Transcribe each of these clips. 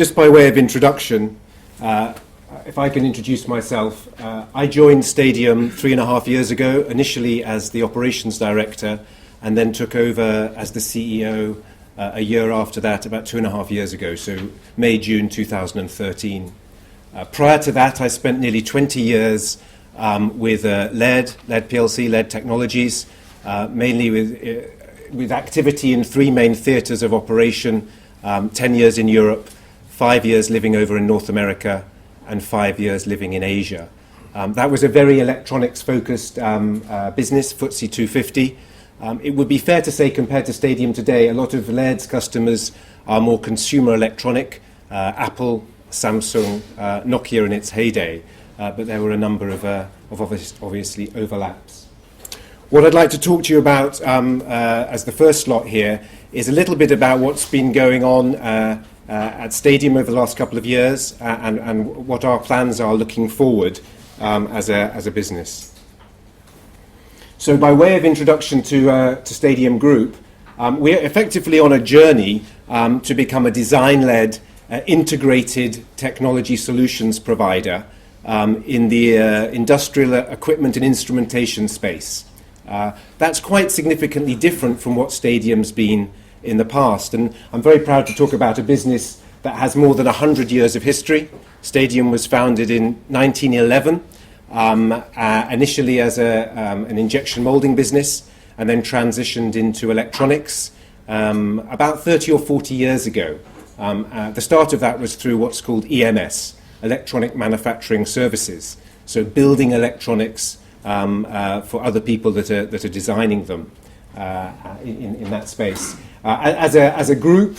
just by way of introduction, if I can introduce myself, I joined Stadium 3.5 years ago, initially as the operations director, and then took over as the CEO a year after that, about 2.5 years ago, so May, June 2013. Prior to that, I spent nearly 20 years with LED PLC, LED Technologies, mainly with activity in 3 main theatres of operation, 10 years in Europe, 5 years living over in North America, and 5 years living in Asia. That was a very electronics-focused business, FTSE 250. It would be fair to say, compared to Stadium today, a lot of LED's customers are more consumer electronic, Apple, Samsung, Nokia in its heyday, but there were a number of obviously overlaps. What I'd like to talk to you about as the first slot here is a little bit about what's been going on at Stadium over the last couple of years and what our plans are looking forward as a business. So by way of introduction to Stadium Group, we're effectively on a journey to become a design-led, integrated technology solutions provider in the industrial equipment and instrumentation space. That's quite significantly different from what Stadium's been in the past, and I'm very proud to talk about a business that has more than 100 years of history. Stadium was founded in 1911, initially as an injection molding business, and then transitioned into electronics about 30 or 40 years ago. The start of that was through what's called EMS, Electronic Manufacturing Services, so building electronics for other people that are designing them in that space. As a group,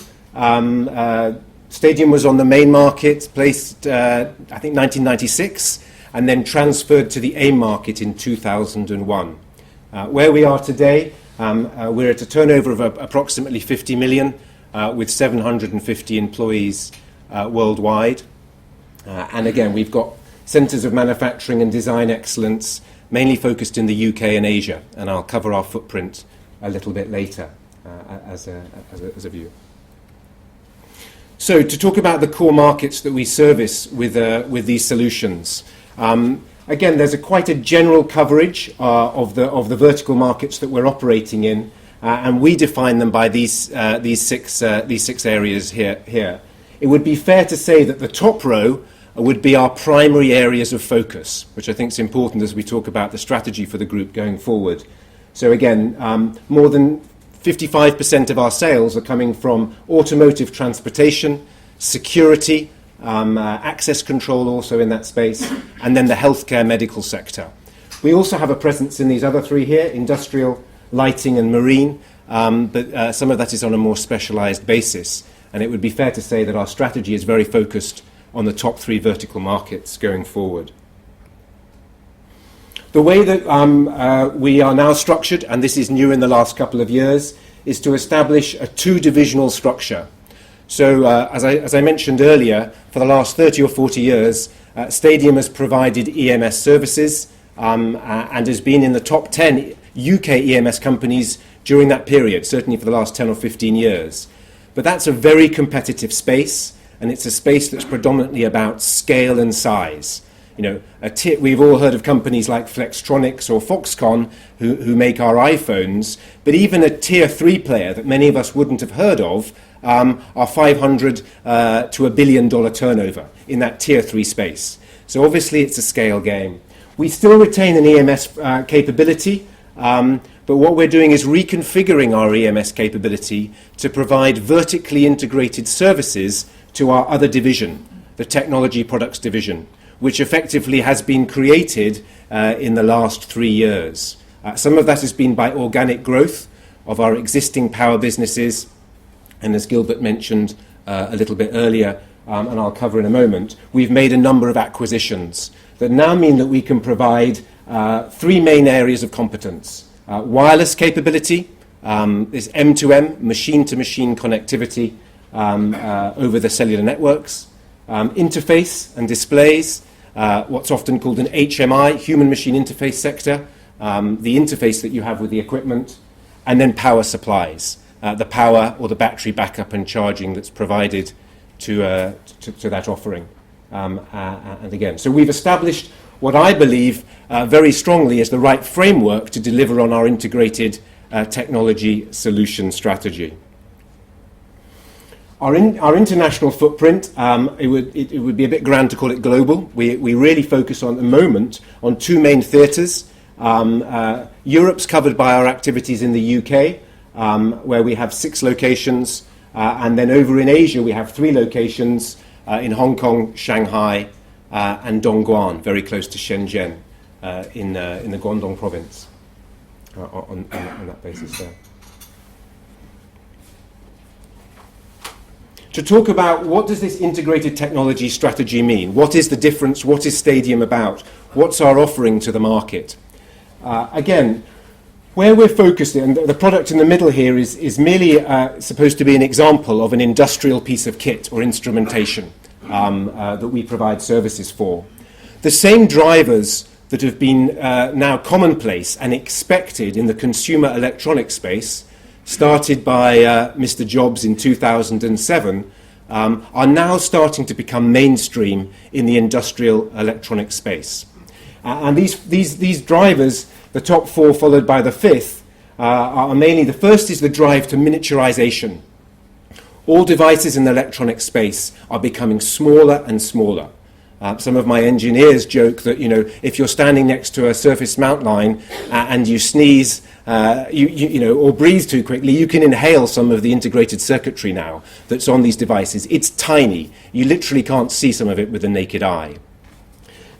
Stadium was on the main market, placed I think 1996, and then transferred to the AIM market in 2001. Where we are today, we're at a turnover of approximately 50 million, with 750 employees worldwide. And again, we've got centres of manufacturing and design excellence, mainly focused in the UK and Asia, and I'll cover our footprint a little bit later as a view. So to talk about the core markets that we service with these solutions, again, there's quite a general coverage of the vertical markets that we're operating in, and we define them by these six areas here. It would be fair to say that the top row would be our primary areas of focus, which I think is important as we talk about the strategy for the group going forward. So again, more than 55% of our sales are coming from automotive transportation, security, access control also in that space, and then the healthcare medical sector. We also have a presence in these other three here, industrial, lighting and marine, but some of that is on a more specialised basis. And it would be fair to say that our strategy is very focused on the top three vertical markets going forward. The way that we are now structured, and this is new in the last couple of years, is to establish a two-divisional structure. So as I mentioned earlier, for the last 30 or 40 years, Stadium has provided EMS services and has been in the top 10 UK EMS companies during that period, certainly for the last 10 or 15 years. But that's a very competitive space, and it's a space that's predominantly about scale and size. You know, we've all heard of companies like Strongchronix or Foxconn who make our iPhones, but even a tier 3 player that many of us wouldn't have heard of are 500 to $1 billion turnover in that tier 3 space. So obviously it's a scale game. We still retain an EMS capability, but what we're doing is reconfiguring our EMS capability to provide vertically integrated services to our other division, the Technology Products division, which effectively has been created in the last 3 years. Some of that has been by organic growth of our existing power businesses, and as Gilbert mentioned a little bit earlier, and I'll cover in a moment, we've made a number of acquisitions that now mean that we can provide 3 main areas of competence. Wireless capability, this M2M, machine-to-machine connectivity over the cellular networks, interface and displays, what's often called an HMI, human-machine interface sector, the interface that you have with the equipment, and then power supplies, the power or the battery backup and charging that's provided to that offering. And again, so we've established what I believe very strongly is the right framework to deliver on our integrated technology solution strategy. Our international footprint, it would be a bit grand to call it global. We really focus on, at the moment, on two main theatres. Europe's covered by our activities in the UK, where we have 6 locations, and then over in Asia we have 3 locations in Hong Kong, Shanghai, and Dongguan, very close to Shenzhen, in the Guangdong province, on that basis there. To talk about what does this integrated technology strategy mean? What is the difference? What is Stadium about? What's our offering to the market? Again, where we're focused, and the product in the middle here is merely supposed to be an example of an industrial piece of kit or instrumentation that we provide services for. The same drivers that have been now commonplace and expected in the consumer electronics space, started by Mr. Jobs in 2007, are now starting to become mainstream in the industrial electronic space. And these drivers, the top 4 followed by the 5th, are mainly, the first is the drive to miniaturization. All devices in the electronic space are becoming smaller and smaller. Some of my engineers joke that, if you're standing next to a surface mount line and you sneeze, or breathe too quickly, you can inhale some of the integrated circuitry now that's on these devices. It's tiny. You literally can't see some of it with the naked eye.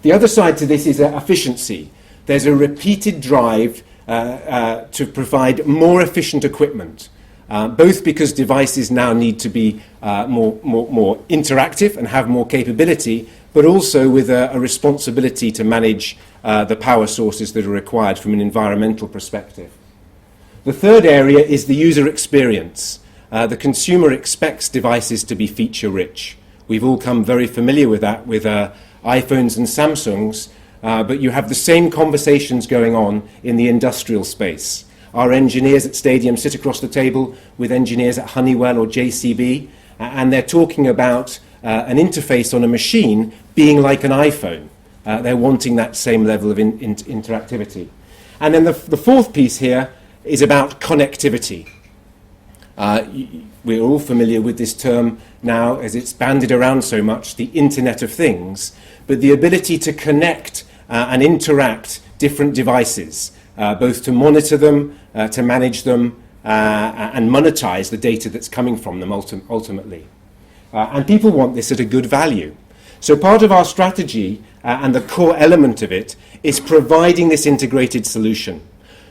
The other side to this is efficiency. There's a repeated drive to provide more efficient equipment, both because devices now need to be more interactive and have more capability, but also with a responsibility to manage the power sources that are required from an environmental perspective. The third area is the user experience. The consumer expects devices to be feature-rich. We've all come very familiar with that with iPhones and Samsungs, but you have the same conversations going on in the industrial space. Our engineers at Stadium sit across the table with engineers at Honeywell or JCB, and they're talking about an interface on a machine being like an iPhone. They're wanting that same level of interactivity. And then the 4th piece here is about connectivity. We're all familiar with this term now as it's bandied around so much, the Internet of Things, but the ability to connect and interact different devices, both to monitor them, to manage them, and monetize the data that's coming from them ultimately. And people want this at a good value. So part of our strategy, and the core element of it, is providing this integrated solution.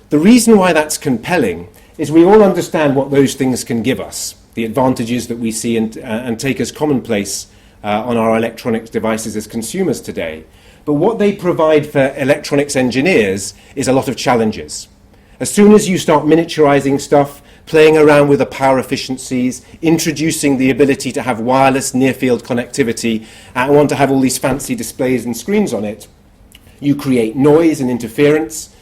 The reason why that's compelling is we all understand what those things can give us, the advantages that we see and take as commonplace on our electronics devices as consumers today. But what they provide for electronics engineers is a lot of challenges. As soon as you start miniaturizing stuff, playing around with the power efficiencies, introducing the ability to have wireless near-field connectivity, and want to have all these fancy displays and screens on it, you create noise and interference,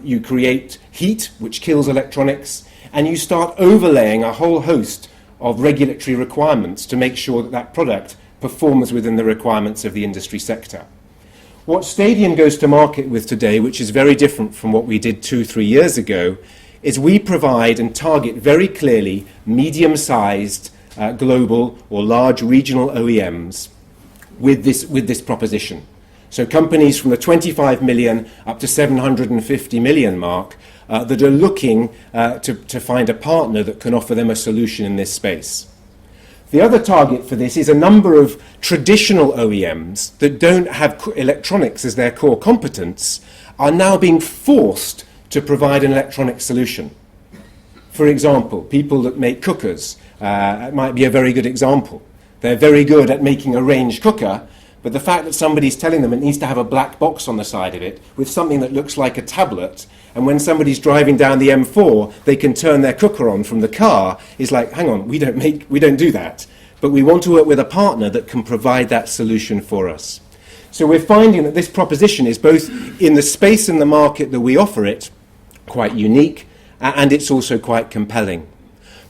you create heat, which kills electronics, and you start overlaying a whole host of regulatory requirements to make sure that that product performs within the requirements of the industry sector. What Stadium goes to market with today, which is very different from what we did 2-3 years ago, is we provide and target very clearly medium-sized global or large regional OEMs with this proposition. So companies from the 25 million up to 750 million mark that are looking to find a partner that can offer them a solution in this space. The other target for this is a number of traditional OEMs that don't have electronics as their core competence are now being forced to provide an electronic solution. For example, people that make cookers might be a very good example. They're very good at making a range cooker, but the fact that somebody's telling them it needs to have a black box on the side of it with something that looks like a tablet, and when somebody's driving down the M4, they can turn their cooker on from the car, is like, hang on, we don't do that. But we want to work with a partner that can provide that solution for us. So we're finding that this proposition is both in the space and the market that we offer it, quite unique, and it's also quite compelling.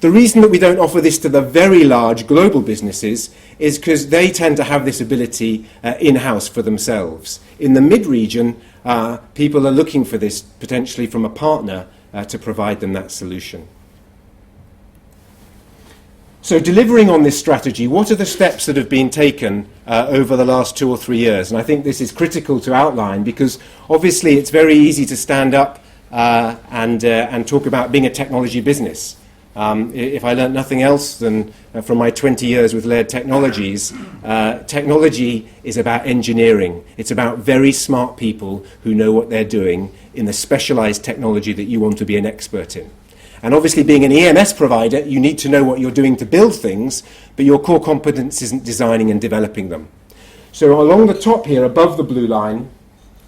The reason that we don't offer this to the very large global businesses is because they tend to have this ability in-house for themselves. In the mid-region, people are looking for this potentially from a partner to provide them that solution. So delivering on this strategy, what are the steps that have been taken over the last 2 or 3 years? And I think this is critical to outline because obviously it's very easy to stand up and talk about being a technology business. If I learnt nothing else than from my 20 years with Laird Technologies, technology is about engineering. It's about very smart people who know what they're doing in the specialized technology that you want to be an expert in. And obviously being an EMS provider, you need to know what you're doing to build things, but your core competence isn't designing and developing them. So along the top here, above the blue line,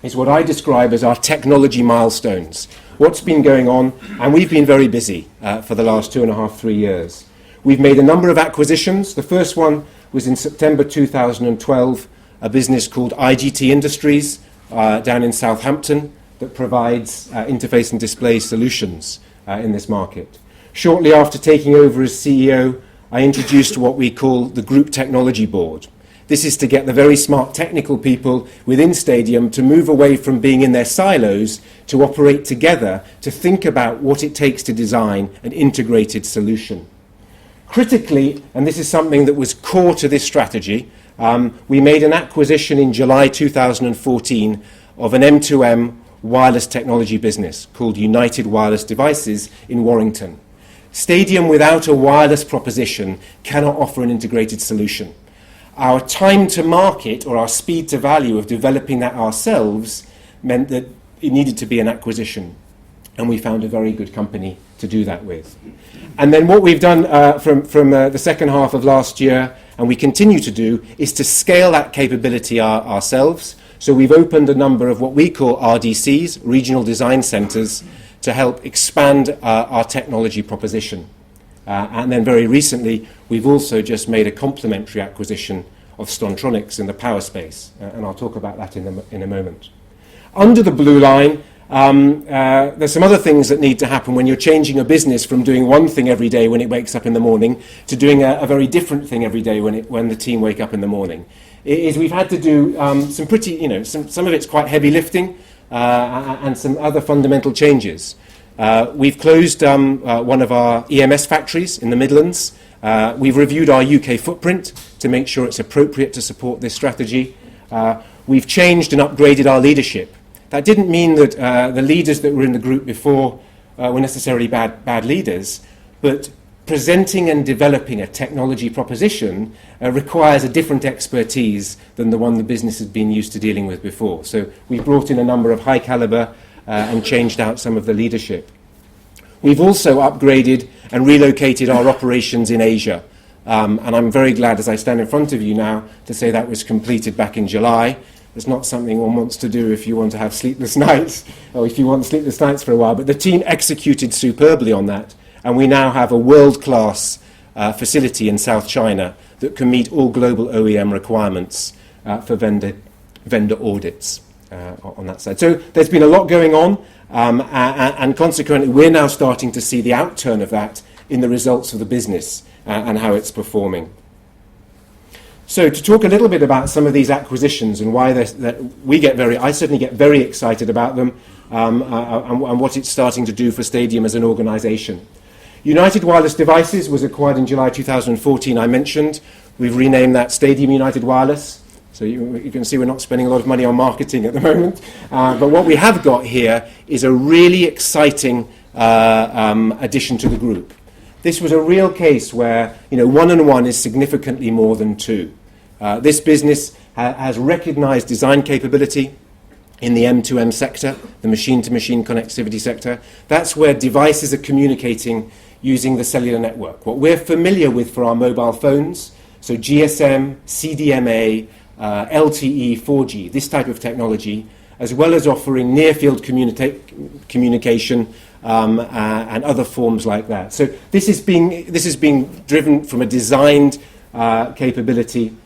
is what I describe as our technology milestones. What's been going on, and we've been very busy for the last 2.5, 3 years. We've made a number of acquisitions. The first one was in September 2012, a business called IGT Industries down in Southampton that provides interface and display solutions in this market. Shortly after taking over as CEO, I introduced what we call the Group Technology Board. This is to get the very smart technical people within Stadium to move away from being in their silos to operate together to think about what it takes to design an integrated solution. Critically, and this is something that was core to this strategy, we made an acquisition in July 2014 of an M2M wireless technology business called United Wireless Devices in Warrington. Stadium without a wireless proposition cannot offer an integrated solution. Our time to market or our speed to value of developing that ourselves meant that it needed to be an acquisition, and we found a very good company to do that with. And then what we've done from the second half of last year, and we continue to do, is to scale that capability ourselves. So we've opened a number of what we call RDCs, Regional Design Centres, to help expand our technology proposition. And then very recently, we've also just made a complementary acquisition of Strongchronix in the power space, and I'll talk about that in a moment. Under the blue line, there's some other things that need to happen when you're changing a business from doing one thing every day when it wakes up in the morning to doing a very different thing every day when the team wake up in the morning. We've had to do some pretty, some of it's quite heavy lifting and some other fundamental changes. We've closed one of our EMS factories in the Midlands. We've reviewed our UK footprint to make sure it's appropriate to support this strategy. We've changed and upgraded our leadership. That didn't mean that the leaders that were in the group before were necessarily bad leaders, but presenting and developing a technology proposition requires a different expertise than the one the business has been used to dealing with before. So we brought in a number of high caliber and changed out some of the leadership. We've also upgraded and relocated our operations in Asia. And I'm very glad, as I stand in front of you now, to say that was completed back in July. It's not something one wants to do if you want to have sleepless nights, or if you want sleepless nights for a while. But the team executed superbly on that. And we now have a world-class facility in South China that can meet all global OEM requirements for vendor audits on that side. So there's been a lot going on, and consequently we're now starting to see the outturn of that in the results of the business and how it's performing. So to talk a little bit about some of these acquisitions and why I certainly get very excited about them and what it's starting to do for Stadium as an organisation. United Wireless Devices was acquired in July 2014, I mentioned. We've renamed that Stadium United Wireless. So you can see we're not spending a lot of money on marketing at the moment. But what we have got here is a really exciting addition to the group. This was a real case where 1 and 1 is significantly more than 2. This business has recognised design capability in the M2M sector, the machine-to-machine connectivity sector. That's where devices are communicating using the cellular network. What we're familiar with for our mobile phones, so GSM, CDMA, LTE, 4G, this type of technology, as well as offering near-field communication and other forms like that. So this is being driven from a designed capability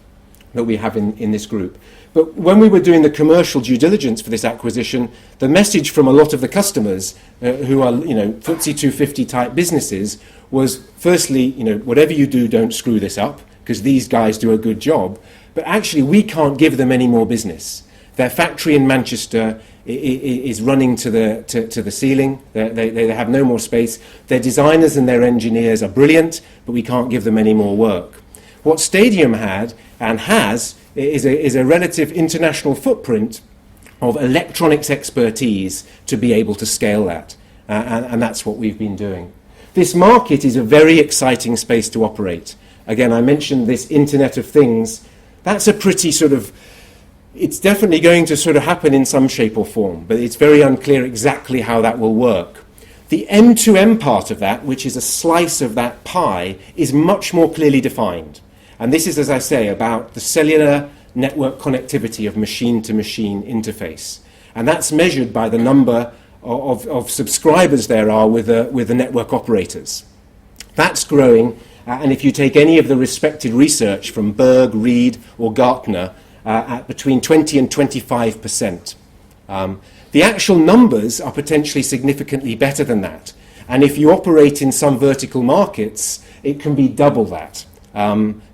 that we have in this group. But when we were doing the commercial due diligence for this acquisition, the message from a lot of the customers who are, FTSE 250 type businesses was, firstly, whatever you do, don't screw this up, because these guys do a good job. But actually, we can't give them any more business. Their factory in Manchester is running to the ceiling. They have no more space. Their designers and their engineers are brilliant, but we can't give them any more work. What Stadium had and has is a relative international footprint of electronics expertise to be able to scale that. And that's what we've been doing. This market is a very exciting space to operate. Again, I mentioned this Internet of Things. That's a pretty it's definitely going to sort of happen in some shape or form, but it's very unclear exactly how that will work. The M2M part of that, which is a slice of that pie, is much more clearly defined. And this is, as I say, about the cellular network connectivity of machine-to-machine interface. And that's measured by the number of subscribers there are with the network operators. That's growing, and if you take any of the respected research from Berg, Reed, or Gartner, at between 20 and 25%. The actual numbers are potentially significantly better than that. And if you operate in some vertical markets, it can be double that.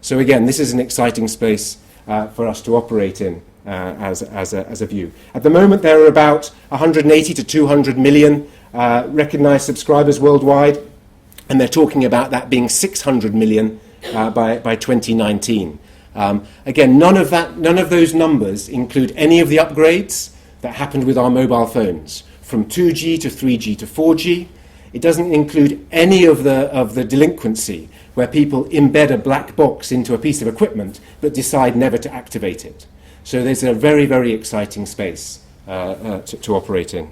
So again, this is an exciting space for us to operate in as a view. At the moment, there are about 180 to 200 million recognized subscribers worldwide, and they're talking about that being 600 million by 2019. Again, none of those numbers include any of the upgrades that happened with our mobile phones, from 2G to 3G to 4G. It doesn't include any of the delinquency, where people embed a black box into a piece of equipment but decide never to activate it. So there's a very, very exciting space to operate in.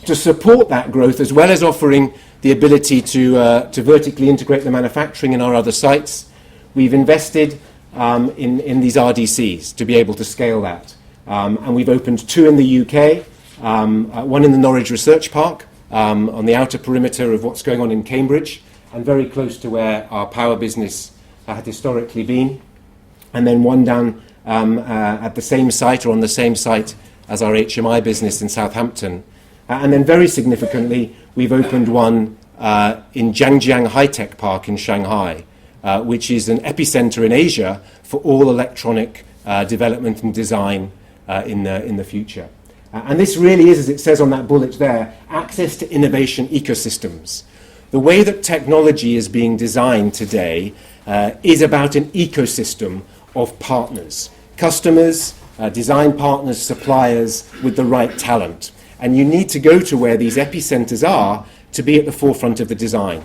To support that growth, as well as offering the ability to vertically integrate the manufacturing in our other sites, we've invested in these RDCs to be able to scale that. And we've opened 2 in the UK, one in the Norwich Research Park, on the outer perimeter of what's going on in Cambridge, and very close to where our power business had historically been, and then one down at the same site, or on the same site as our HMI business in Southampton. And then very significantly, we've opened one in Zhangjiang High-Tech Park in Shanghai, which is an epicenter in Asia for all electronic development and design in the future. And this really is, as it says on that bullet there, access to innovation ecosystems. The way that technology is being designed today is about an ecosystem of partners, customers, design partners, suppliers with the right talent. And you need to go to where these epicenters are to be at the forefront of the design.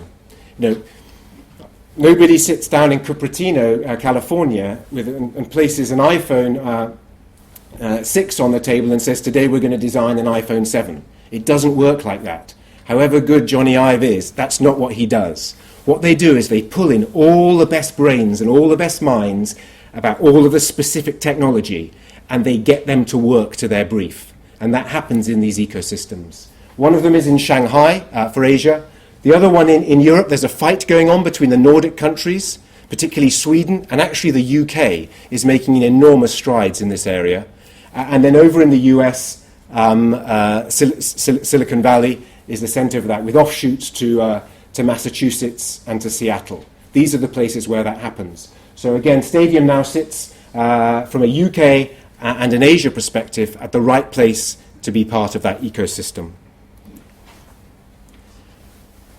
Nobody sits down in Cupertino, California, and places an iPhone 6 on the table and says, today we're going to design an iPhone 7. It doesn't work like that. However good Johnny Ive is, that's not what he does. What they do is they pull in all the best brains and all the best minds about all of the specific technology, and they get them to work to their brief. And that happens in these ecosystems. One of them is in Shanghai for Asia. The other one in Europe, there's a fight going on between the Nordic countries, particularly Sweden, and actually the UK is making enormous strides in this area. And then over in the US, Silicon Valley is the center for that, with offshoots to Massachusetts and to Seattle. These are the places where that happens. So again, Stadium now sits from a UK and an Asia perspective at the right place to be part of that ecosystem.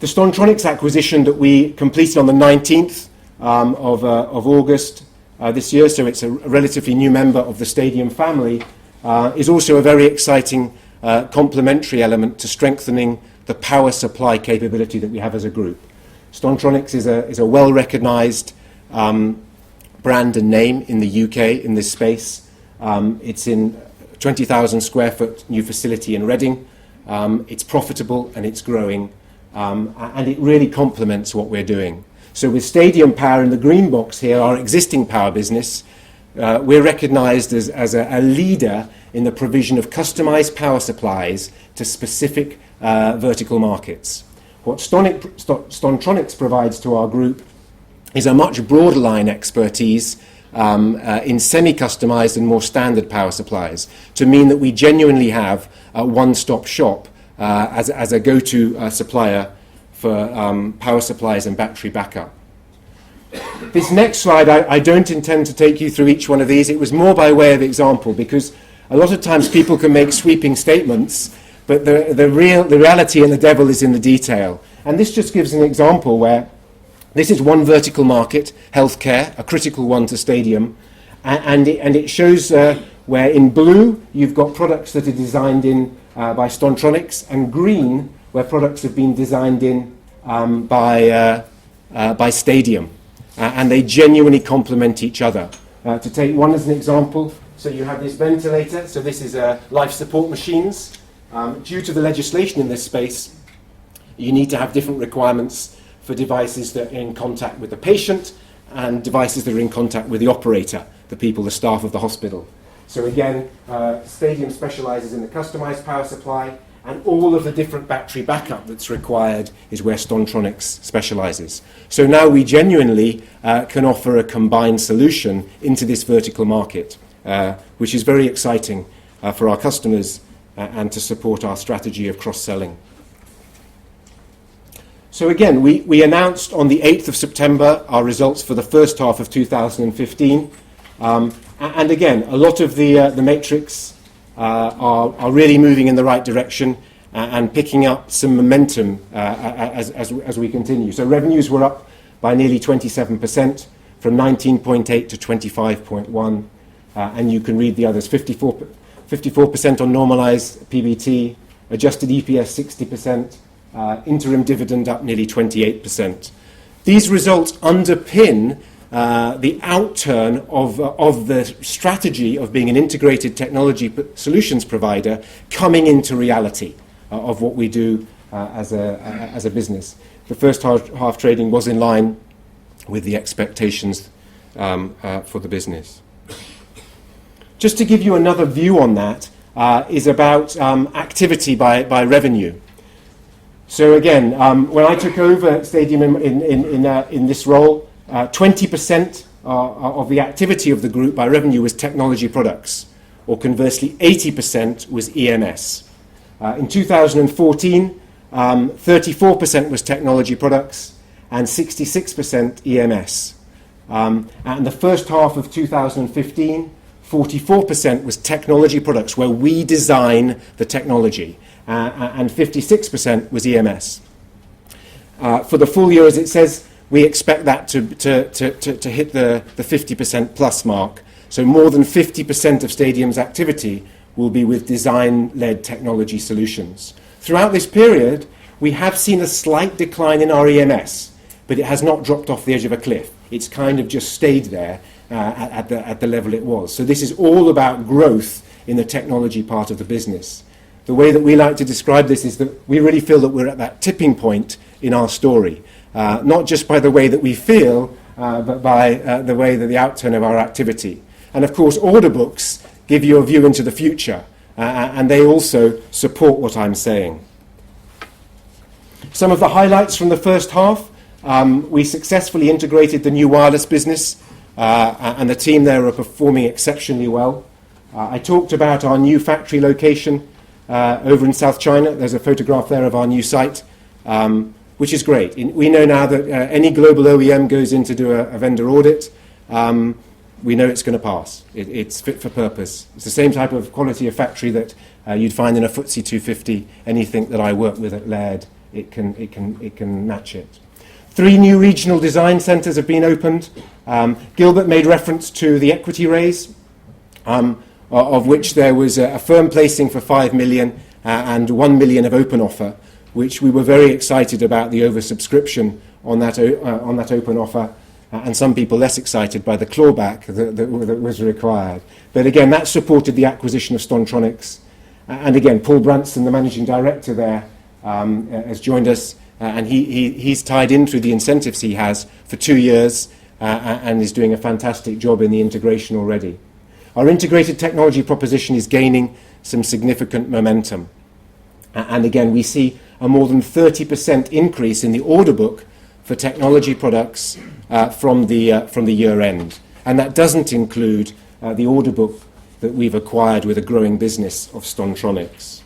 The Strongchronix acquisition that we completed on the 19th of August this year, so it's a relatively new member of the Stadium family, is also a very exciting complementary element to strengthening the power supply capability that we have as a group. Strongchronix is a well-recognized brand and name in the UK in this space. It's in 20,000 square foot new facility in Reading. It's profitable and it's growing, and it really complements what we're doing. So with Stadium Power in the green box here, our existing power business, we're recognized as a leader in the provision of customized power supplies to specific vertical markets. What Strongchronix provides to our group is a much broader line expertise in semi-customized and more standard power supplies, to mean that we genuinely have a one-stop shop as a go-to supplier for power supplies and battery backup. This next slide, I don't intend to take you through each one of these. It was more by way of example, because a lot of times people can make sweeping statements, but the reality and the devil is in the detail. And this just gives an example where this is one vertical market, healthcare, a critical one to Stadium, and it shows where in blue you've got products that are designed in by Strongchronix, and green where products have been designed in by Stadium. And they genuinely complement each other. To take one as an example, so you have this ventilator, so this is life support machines. Due to the legislation in this space, you need to have different requirements for devices that are in contact with the patient and devices that are in contact with the operator, the people, the staff of the hospital. So again, Stadium specializes in the customized power supply, and all of the different battery backup that's required is where Strongchronix specializes. So now we genuinely can offer a combined solution into this vertical market, which is very exciting for our customers and to support our strategy of cross-selling. So again, we announced on the 8th of September our results for the first half of 2015. And again, a lot of the metrics are really moving in the right direction and picking up some momentum as we continue. So revenues were up by nearly 27%, from 19.8 to 25.1, and you can read the others. 54% on normalised PBT, adjusted EPS 60%, interim dividend up nearly 28%. These results underpin the outturn of the strategy of being an integrated technology solutions provider coming into reality of what we do as a business. The first half trading was in line with the expectations for the business. Just to give you another view on that is about activity by revenue. So again, when I took over Stadium in this role, 20% of the activity of the group by revenue was technology products, or conversely 80% was EMS. In 2014, 34% was technology products and 66% EMS. And the first half of 2015, 44% was technology products, where we design the technology, and 56% was EMS. For the full year, as it says, we expect that to hit the 50% plus mark. So more than 50% of Stadium's activity will be with design-led technology solutions. Throughout this period, we have seen a slight decline in our EMS, but it has not dropped off the edge of a cliff. It's kind of just stayed there at the level it was. So this is all about growth in the technology part of the business. The way that we like to describe this is that we really feel that we're at that tipping point in our story. Not just by the way that we feel, but by the way that the outturn of our activity. And of course, order books give you a view into the future, and they also support what I'm saying. Some of the highlights from the first half: we successfully integrated the new wireless business, and the team there are performing exceptionally well. I talked about our new factory location over in South China. There's a photograph there of our new site, which is great. We know now that any global OEM goes in to do a vendor audit, we know it's going to pass. It's fit for purpose. It's the same type of quality of factory that you'd find in a FTSE 250. Anything that I work with at Laird, it can match it. 3 new regional design centres have been opened. Gilbert made reference to the equity raise, of which there was a firm placing for 5 million and 1 million of open offer, which we were very excited about the oversubscription on that open offer, and some people less excited by the clawback that was required. But again, that supported the acquisition of Strongchronix. And again, Paul Branson, the managing director there, has joined us, and he's tied in through the incentives he has for 2 years, and is doing a fantastic job in the integration already. Our integrated technology proposition is gaining some significant momentum. And again, we see a more than 30% increase in the order book for technology products from the year end. And that doesn't include the order book that we've acquired with a growing business of Strongchronix.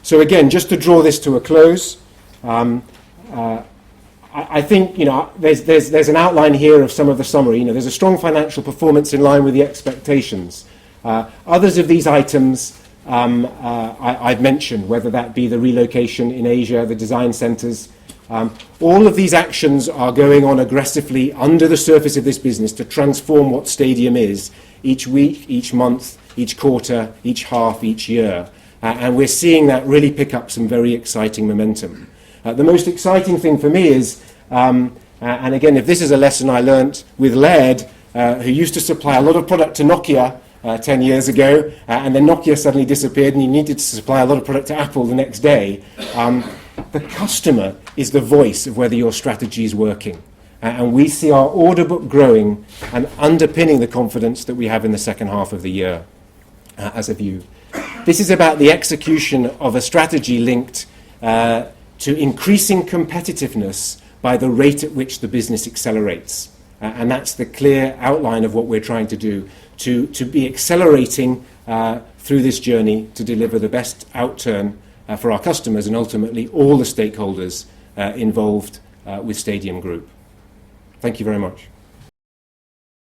So again, just to draw this to a close, I think, you know, there's an outline here of some of the summary. You know, there's a strong financial performance in line with the expectations. Others of these items I've mentioned, whether that be the relocation in Asia, the design centres. All of these actions are going on aggressively under the surface of this business to transform what Stadium is each week, each month, each quarter, each half, each year. And we're seeing that really pick up some very exciting momentum. The most exciting thing for me is, and again, if this is a lesson I learnt with Laird, who used to supply a lot of product to Nokia 10 years ago, and then Nokia suddenly disappeared and he needed to supply a lot of product to Apple the next day. The customer is the voice of whether your strategy is working. And we see our order book growing and underpinning the confidence that we have in the second half of the year as a view. This is about the execution of a strategy linked to increasing competitiveness by the rate at which the business accelerates. And that's the clear outline of what we're trying to do, to be accelerating through this journey to deliver the best outturn for our customers and ultimately all the stakeholders involved with Stadium Group. Thank you very much.